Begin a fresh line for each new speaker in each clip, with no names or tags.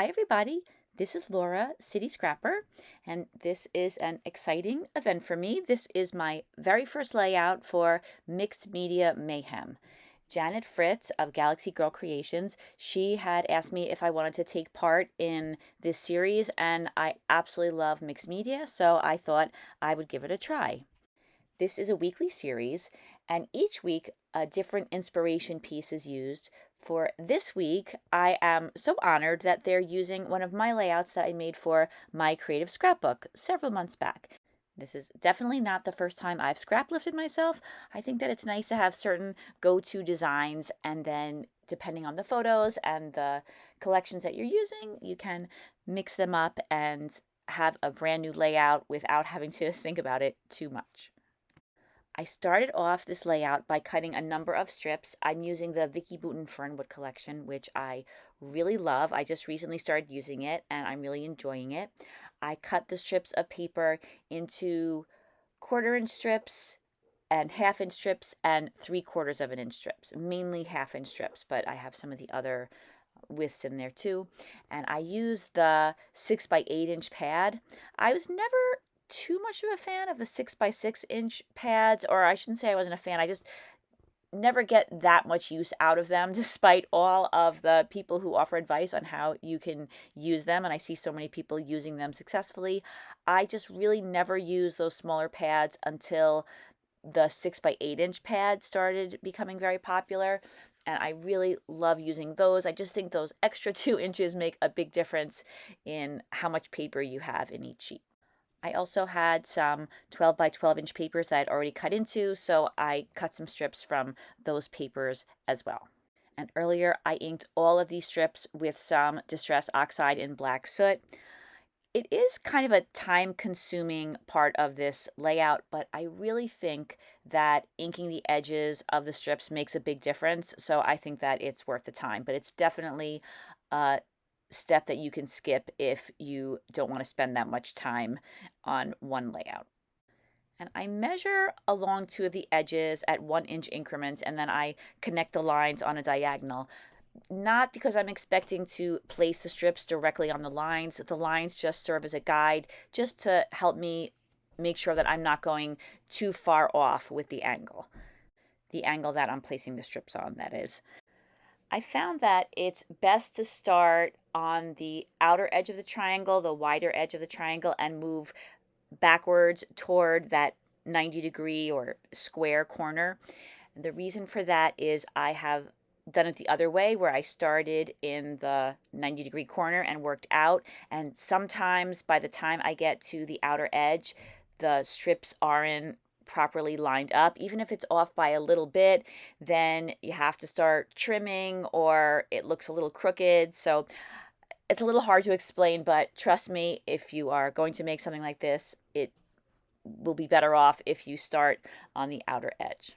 Hi everybody, this is Laura, City Scrapper, and this is an exciting event for me. This is my very first layout for Mixed Media Mayhem. Janet Fritz of Galaxy Girl Creations, she had asked me if I wanted to take part in this series, and I absolutely love mixed media, so I thought I would give it a try. This is a weekly series, and each week a different inspiration piece is used. For this week, I am so honored that they're using one of my layouts that I made for my creative scrapbook several months back. This is definitely not the first time I've scrap lifted myself. I think that it's nice to have certain go-to designs, and then depending on the photos and the collections that you're using, you can mix them up and have a brand new layout without having to think about it too much. I started off this layout by cutting a number of strips. I'm using the Vicki Boutin Fernwood collection, which I really love. I just recently started using it and I'm really enjoying it. I cut the strips of paper into 1/4-inch strips and 1/2-inch strips and 3/4 of an inch strips, mainly 1/2-inch strips, but I have some of the other widths in there too. And I use the 6x8-inch pad. I was never too much of a fan of the 6x6-inch pads, or I shouldn't say I wasn't a fan. I just never get that much use out of them, despite all of the people who offer advice on how you can use them. And I see so many people using them successfully. I just really never use those smaller pads until the 6x8-inch pad started becoming very popular. And I really love using those. I just think those extra 2 inches make a big difference in how much paper you have in each sheet. I also had some 12x12-inch papers that I'd already cut into, so I cut some strips from those papers as well. And earlier I inked all of these strips with some Distress Oxide in black soot. It is kind of a time-consuming part of this layout, but I really think that inking the edges of the strips makes a big difference, so I think that it's worth the time. But it's definitely a step that you can skip if you don't want to spend that much time on one layout. And I measure along 2 of the edges at 1-inch increments, and then I connect the lines on a diagonal. Not because I'm expecting to place the strips directly on the lines. The lines just serve as a guide, just to help me make sure that I'm not going too far off with the angle. The angle that I'm placing the strips on, that is. I found that it's best to start on the outer edge of the triangle, the wider edge of the triangle, and move backwards toward that 90-degree or square corner. And the reason for that is I have done it the other way, where I started in the 90-degree corner and worked out, and sometimes by the time I get to the outer edge, the strips aren't properly lined up. Even if it's off by a little bit, then you have to start trimming, or it looks a little crooked. So it's a little hard to explain, but trust me, if you are going to make something like this, it will be better off if you start on the outer edge.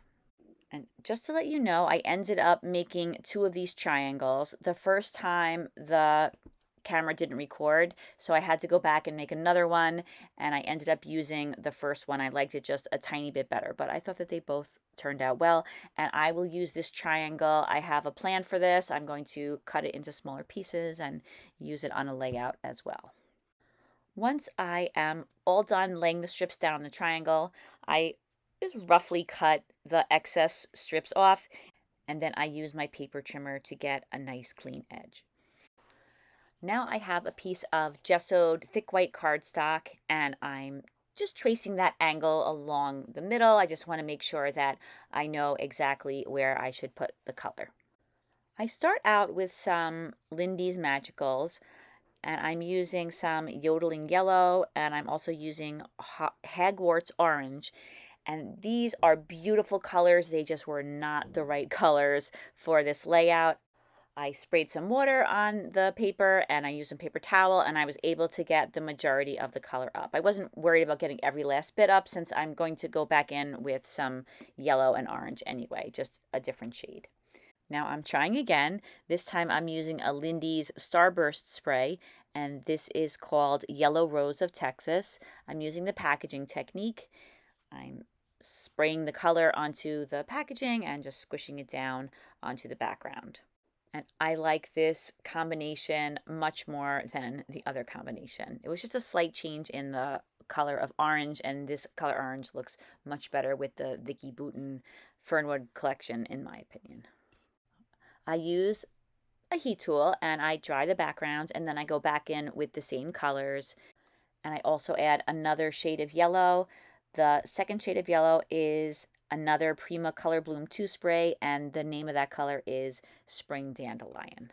And just to let you know, I ended up making 2 of these triangles. The first time the camera didn't record, so I had to go back and make another one, and I ended up using the first one. I liked it just a tiny bit better, but I thought that they both turned out well, and I will use this triangle. I have a plan for this. I'm going to cut it into smaller pieces and use it on a layout as well. Once I am all done laying the strips down on the triangle, I just roughly cut the excess strips off, and then I use my paper trimmer to get a nice clean edge. Now I have a piece of gessoed thick white cardstock, and I'm just tracing that angle along the middle. I just want to make sure that I know exactly where I should put the color. I start out with some Lindy's Magicals, and I'm using some Yodeling Yellow, and I'm also using Hagwarts Orange. And these are beautiful colors. They just were not the right colors for this layout. I sprayed some water on the paper, and I used some paper towel, and I was able to get the majority of the color up. I wasn't worried about getting every last bit up, since I'm going to go back in with some yellow and orange anyway, just a different shade. Now I'm trying again. This time I'm using a Lindy's Starburst spray, and this is called Yellow Rose of Texas. I'm using the packaging technique. I'm spraying the color onto the packaging and just squishing it down onto the background. And I like this combination much more than the other combination. It was just a slight change in the color of orange, and this color orange looks much better with the Vicki Boutin Fernwood collection, in my opinion. I use a heat tool and I dry the background, and then I go back in with the same colors, and I also add another shade of yellow. The second shade of yellow is another Prima Color Bloom 2 spray, and the name of that color is Spring Dandelion.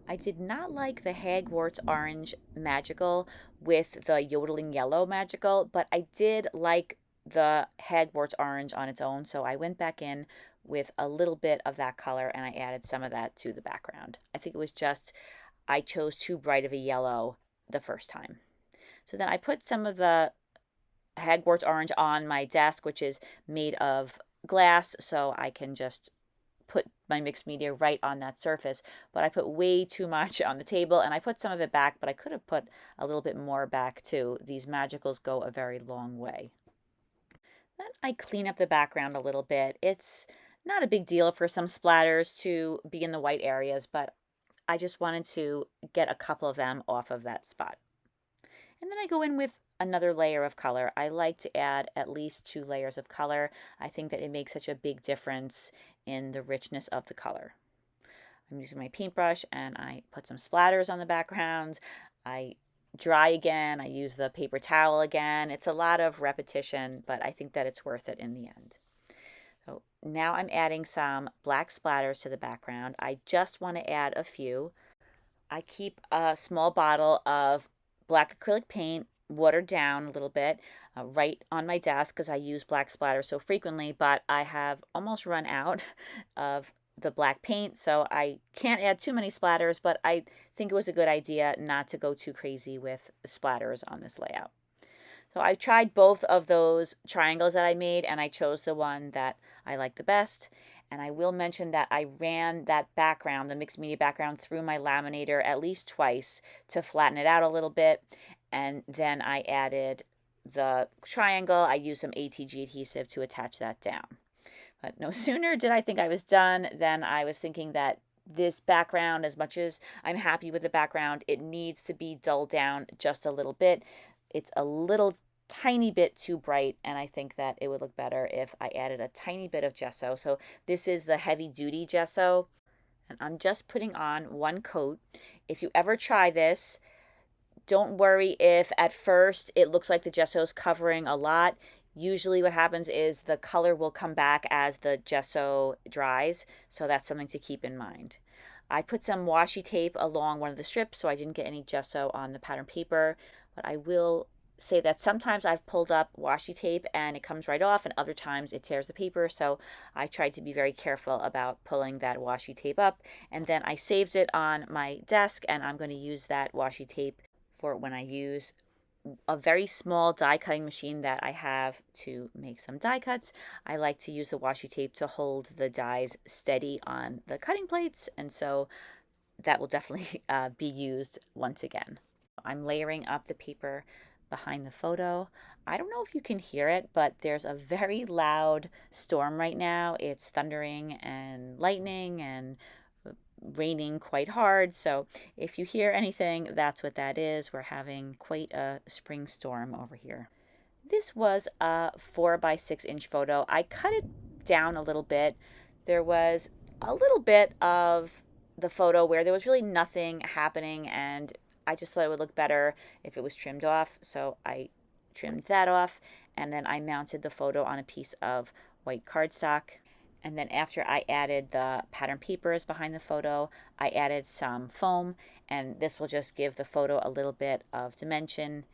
I did not like the Hagwort Orange Magical with the Yodeling Yellow Magical, but I did like the Hagwort Orange on its own, so I went back in with a little bit of that color and I added some of that to the background. I think it was just I chose too bright of a yellow the first time. So then I put some of the Hagwort Orange on my desk, which is made of glass, so I can just put my mixed media right on that surface. But I put way too much on the table, and I put some of it back, but I could have put a little bit more back too. These magicals go a very long way. Then I clean up the background a little bit. It's not a big deal for some splatters to be in the white areas, but I just wanted to get a couple of them off of that spot. And then I go in with another layer of color. I like to add at least 2 layers of color. I think that it makes such a big difference in the richness of the color. I'm using my paintbrush and I put some splatters on the background. I dry again. I use the paper towel again. It's a lot of repetition, but I think that it's worth it in the end. So now I'm adding some black splatters to the background. I just want to add a few. I keep a small bottle of black acrylic paint, watered down a little bit, right on my desk because I use black splatter so frequently, but I have almost run out of the black paint, so I can't add too many splatters, but I think it was a good idea not to go too crazy with splatters on this layout. So I tried both of those triangles that I made, and I chose the one that I like the best. And I will mention that I ran that background, the mixed media background, through my laminator at least twice to flatten it out a little bit. And then I added the triangle. I used some ATG adhesive to attach that down. But no sooner did I think I was done than I was thinking that this background, as much as I'm happy with the background, it needs to be dulled down just a little bit. It's a little tiny bit too bright, and I think that it would look better if I added a tiny bit of gesso. So this is the heavy duty gesso, and I'm just putting on 1 coat. If you ever try this, don't worry if at first it looks like the gesso is covering a lot. Usually what happens is the color will come back as the gesso dries, so that's something to keep in mind. I put some washi tape along one of the strips so I didn't get any gesso on the pattern paper, but I will say that sometimes I've pulled up washi tape and it comes right off, and other times it tears the paper, so I tried to be very careful about pulling that washi tape up. And then I saved it on my desk, and I'm going to use that washi tape for when I use a very small die cutting machine that I have to make some die cuts. I like to use the washi tape to hold the dies steady on the cutting plates, and so that will definitely be used once again. I'm layering up the paper behind the photo. I don't know if you can hear it, but there's a very loud storm right now. It's thundering and lightning and raining quite hard. So if you hear anything, that's what that is. We're having quite a spring storm over here. This was a 4x6 inch photo. I cut it down a little bit. There was a little bit of the photo where there was really nothing happening, and I just thought it would look better if it was trimmed off, so I trimmed that off, and then I mounted the photo on a piece of white cardstock. And then after I added the pattern papers behind the photo, I added some foam, and this will just give the photo a little bit of dimension.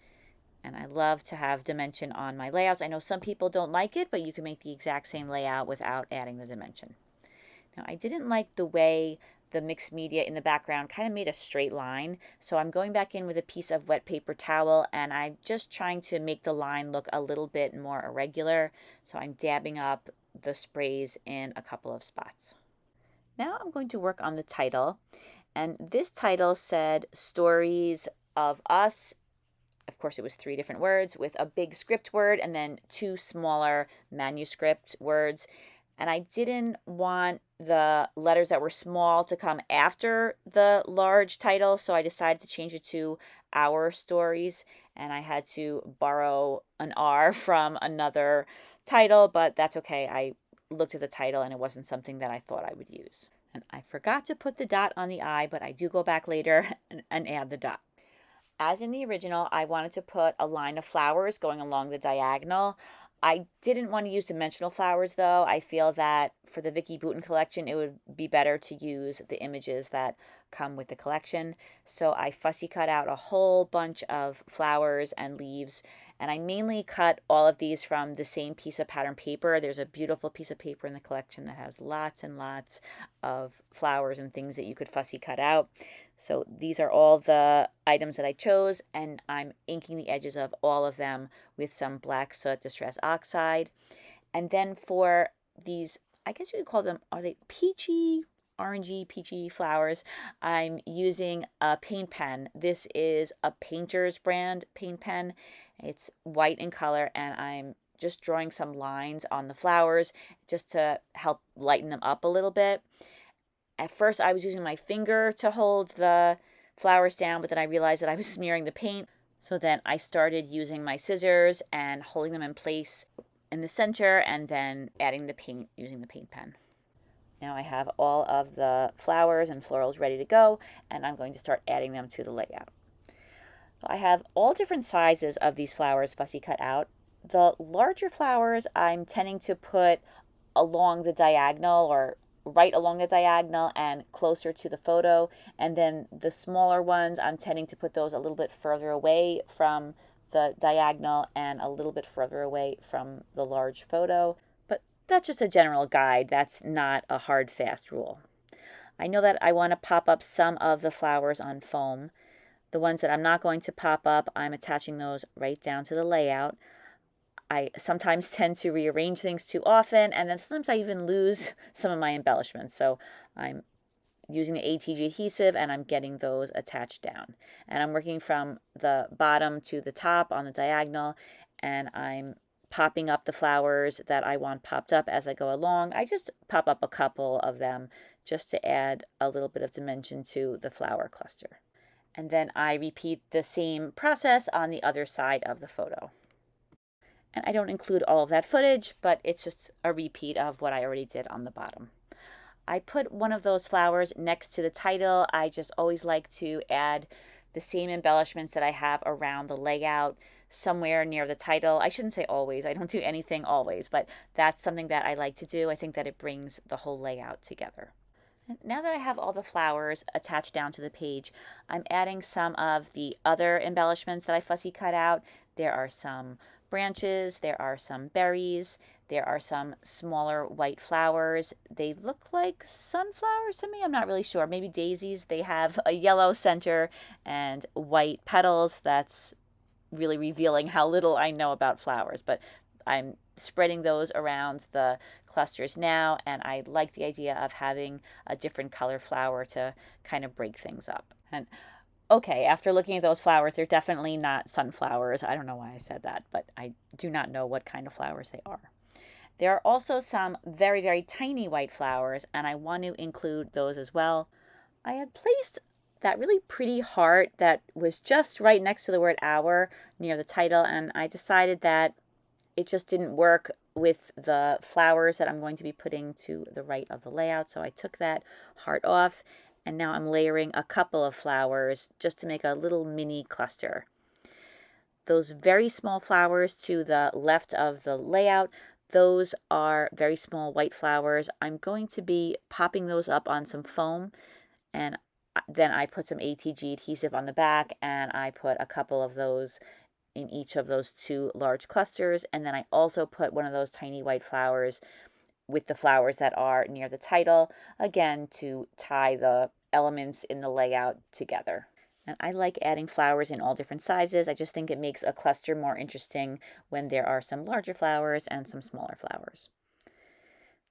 And I love to have dimension on my layouts. I know some people don't like it, but you can make the exact same layout without adding the dimension. Now, I didn't like the way the mixed media in the background kind of made a straight line, so I'm going back in with a piece of wet paper towel, and I'm just trying to make the line look a little bit more irregular, so I'm dabbing up the sprays in a couple of spots. Now I'm going to work on the title, and this title said Stories of Us. Of course, it was 3 different words with a big script word and then 2 smaller manuscript words. And I didn't want the letters that were small to come after the large title, so I decided to change it to Our Stories, and I had to borrow an R from another title, but that's okay. I looked at the title and it wasn't something that I thought I would use. And I forgot to put the dot on the I, but I do go back later and add the dot. As in the original, I wanted to put a line of flowers going along the diagonal. I didn't want to use dimensional flowers though. I feel that for the Vicki Boutin collection, it would be better to use the images that come with the collection. So I fussy cut out a whole bunch of flowers and leaves, and I mainly cut all of these from the same piece of pattern paper. There's a beautiful piece of paper in the collection that has lots and lots of flowers and things that you could fussy cut out. So these are all the items that I chose, and I'm inking the edges of all of them with some black soot distress oxide. And then for these, I guess you could call them, are they peachy, orangey, peachy flowers? I'm using a paint pen. This is a Painter's brand paint pen. It's white in color, and I'm just drawing some lines on the flowers just to help lighten them up a little bit. At first, I was using my finger to hold the flowers down, but then I realized that I was smearing the paint. So then I started using my scissors and holding them in place in the center and then adding the paint using the paint pen. Now I have all of the flowers and florals ready to go, and I'm going to start adding them to the layout. So I have all different sizes of these flowers fussy cut out. The larger flowers I'm tending to put along the diagonal or right along the diagonal and closer to the photo, and then the smaller ones I'm tending to put those a little bit further away from the diagonal and a little bit further away from the large photo. But that's just a general guide. That's not a hard fast rule. I know that I want to pop up some of the flowers on foam. The ones that I'm not going to pop up, I'm attaching those right down to the layout. I sometimes tend to rearrange things too often, and then sometimes I even lose some of my embellishments. So I'm using the ATG adhesive and I'm getting those attached down. And I'm working from the bottom to the top on the diagonal, and I'm popping up the flowers that I want popped up as I go along. I just pop up a couple of them just to add a little bit of dimension to the flower cluster. And then I repeat the same process on the other side of the photo. And I don't include all of that footage, but it's just a repeat of what I already did on the bottom. I put one of those flowers next to the title. I just always like to add the same embellishments that I have around the layout somewhere near the title. I shouldn't say always. I don't do anything always, but that's something that I like to do. I think that it brings the whole layout together. Now that I have all the flowers attached down to the page, I'm adding some of the other embellishments that I fussy cut out. There are some branches, there are some berries, there are some smaller white flowers. They look like sunflowers to me. I'm not really sure. Maybe daisies. They have a yellow center and white petals. That's really revealing how little I know about flowers, but I'm spreading those around the clusters now, and I like the idea of having a different color flower to kind of break things up. And okay, after looking at those flowers, they're definitely not sunflowers. I don't know why I said that, but I do not know what kind of flowers they are. There are also some very, very tiny white flowers, and I want to include those as well. I had placed that really pretty heart that was just right next to the word hour near the title, and I decided that it just didn't work with the flowers that I'm going to be putting to the right of the layout. So I took that heart off, and now I'm layering a couple of flowers just to make a little mini cluster. Those very small flowers to the left of the layout, those are very small white flowers. I'm going to be popping those up on some foam, and then I put some ATG adhesive on the back, and I put a couple of those in each of those two large clusters, and then I also put one of those tiny white flowers with the flowers that are near the title, again to tie the elements in the layout together. And I like adding flowers in all different sizes. I just think it makes a cluster more interesting when there are some larger flowers and some smaller flowers.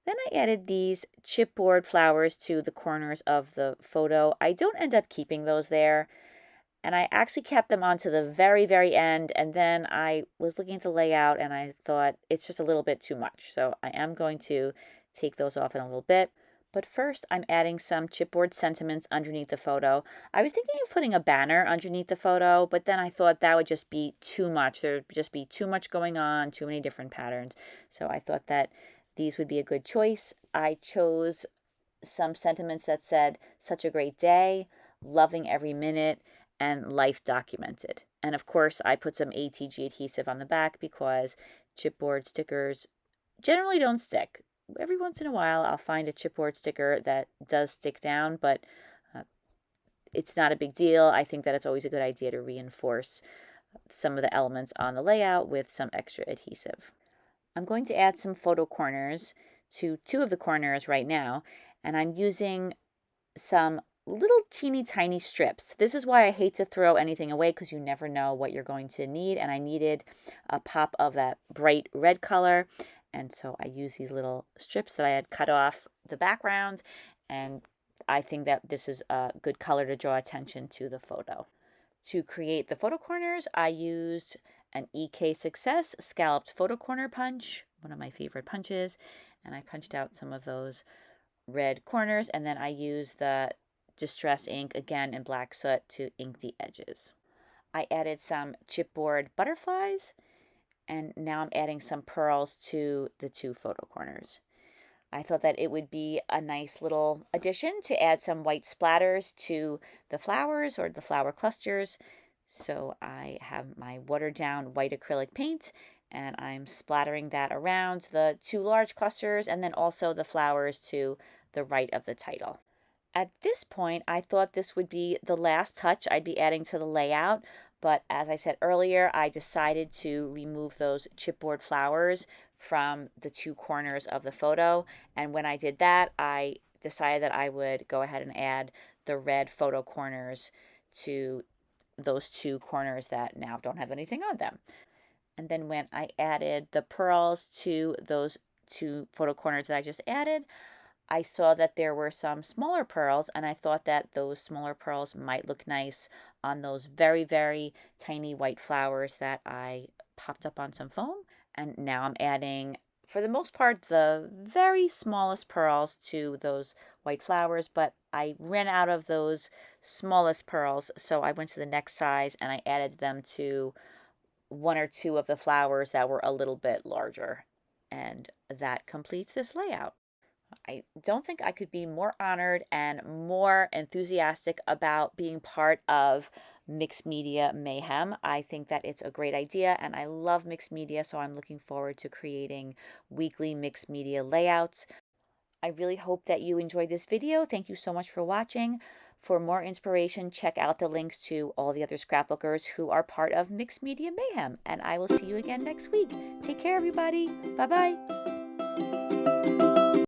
Then I added these chipboard flowers to the corners of the photo. I don't end up keeping those there, and I actually kept them on to the very, very end, and then I was looking at the layout and I thought it's just a little bit too much. So I am going to take those off in a little bit. But first, I'm adding some chipboard sentiments underneath the photo. I was thinking of putting a banner underneath the photo, but then I thought that would just be too much. There'd just be too much going on, too many different patterns. So I thought that these would be a good choice. I chose some sentiments that said, "Such a great day," "Loving every minute," and "Life documented." And of course, I put some ATG adhesive on the back because chipboard stickers generally don't stick. Every once in a while, I'll find a chipboard sticker that does stick down, but uh, it's not a big deal. I think that it's always a good idea to reinforce some of the elements on the layout with some extra adhesive. I'm going to add some photo corners to two of the corners right now, and I'm using some little teeny tiny strips. This is why I hate to throw anything away, because you never know what you're going to need, and I needed a pop of that bright red color, and so I use these little strips that I had cut off the background, and I think that this is a good color to draw attention to the photo. To create the photo corners, I used an EK Success scalloped photo corner punch, one of my favorite punches, and I punched out some of those red corners, and then I used the Distress ink again in black soot to ink the edges. I added some chipboard butterflies, and now I'm adding some pearls to the two photo corners. I thought that it would be a nice little addition to add some white splatters to the flowers or the flower clusters. So I have my watered down white acrylic paint, and I'm splattering that around the two large clusters and then also the flowers to the right of the title. At this point, I thought this would be the last touch I'd be adding to the layout, but as I said earlier, I decided to remove those chipboard flowers from the two corners of the photo, and when I did that, I decided that I would go ahead and add the red photo corners to those two corners that now don't have anything on them. And then when I added the pearls to those two photo corners that I just added, I saw that there were some smaller pearls, and I thought that those smaller pearls might look nice on those very, very tiny white flowers that I popped up on some foam. And now I'm adding, for the most part, the very smallest pearls to those white flowers, but I ran out of those smallest pearls, so I went to the next size and I added them to one or two of the flowers that were a little bit larger. And that completes this layout. I don't think I could be more honored and more enthusiastic about being part of Mixed Media Mayhem. I think that it's a great idea, and I love mixed media, so I'm looking forward to creating weekly mixed media layouts. I really hope that you enjoyed this video. Thank you so much for watching. For more inspiration, check out the links to all the other scrapbookers who are part of Mixed Media Mayhem, and I will see you again next week. Take care, everybody. Bye-bye.